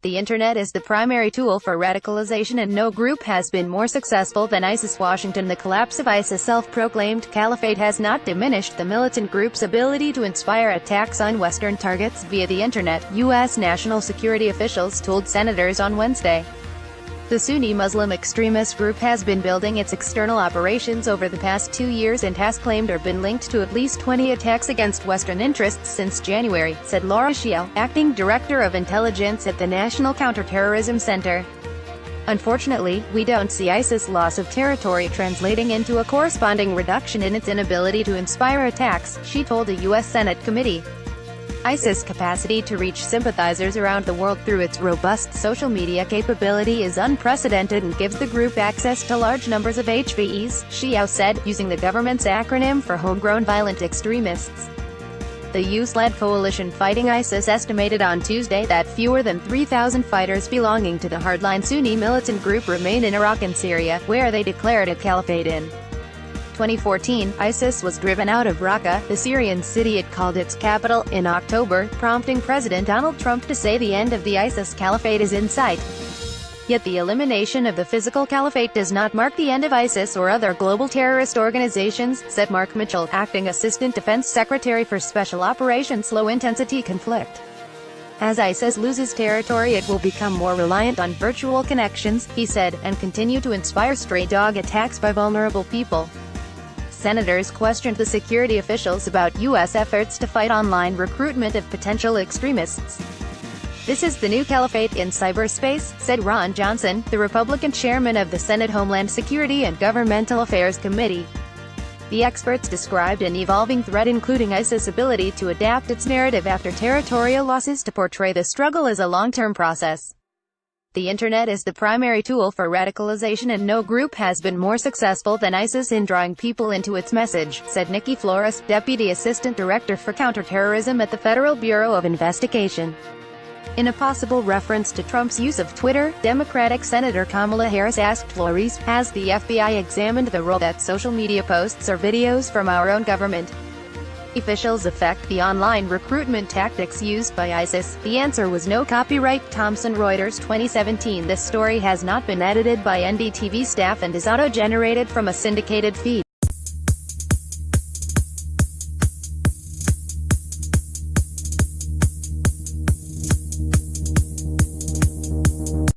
The internet is the primary tool for radicalization and no group has been more successful than ISIS. Washington. The collapse of ISIS' self-proclaimed caliphate has not diminished the militant group's ability to inspire attacks on Western targets via the internet, U.S. national security officials told senators on Wednesday. The Sunni Muslim extremist group has been building its external operations over the past 2 years and has claimed or been linked to at least 20 attacks against Western interests since January, said Laura Shiel, acting director of intelligence at the National Counterterrorism Center. Unfortunately, we don't see ISIS' loss of territory translating into a corresponding reduction in its inability to inspire attacks, she told a U.S. Senate committee. ISIS' capacity to reach sympathizers around the world through its robust social media capability is unprecedented and gives the group access to large numbers of HVEs, Shiel said, using the government's acronym for Homegrown Violent Extremists. The U.S.-led coalition fighting ISIS estimated on Tuesday that fewer than 3,000 fighters belonging to the hardline Sunni militant group remain in Iraq and Syria, where they declared a caliphate in 2014, ISIS was driven out of Raqqa, the Syrian city it called its capital, in October, prompting President Donald Trump to say the end of the ISIS caliphate is in sight. Yet the elimination of the physical caliphate does not mark the end of ISIS or other global terrorist organizations, said Mark Mitchell, acting Assistant Defense Secretary for Special Operations Low-Intensity Conflict. As ISIS loses territory, it will become more reliant on virtual connections, he said, and continue to inspire stray dog attacks by vulnerable people. Senators questioned the security officials about U.S. efforts to fight online recruitment of potential extremists. This is the new caliphate in cyberspace, said Ron Johnson, the Republican chairman of the Senate Homeland Security and Governmental Affairs Committee. The experts described an evolving threat including ISIS' ability to adapt its narrative after territorial losses to portray the struggle as a long-term process. The internet is the primary tool for radicalization and no group has been more successful than ISIS in drawing people into its message, said Nikki Flores, Deputy Assistant Director for Counterterrorism at the Federal Bureau of Investigation. In a possible reference to Trump's use of Twitter, Democratic Senator Kamala Harris asked Flores, has the FBI examined the role that social media posts or videos from our own government officials affect the online recruitment tactics used by ISIS? The answer was no. Copyright Thomson Reuters 2017. This story has not been edited by NDTV staff and is auto-generated from a syndicated feed.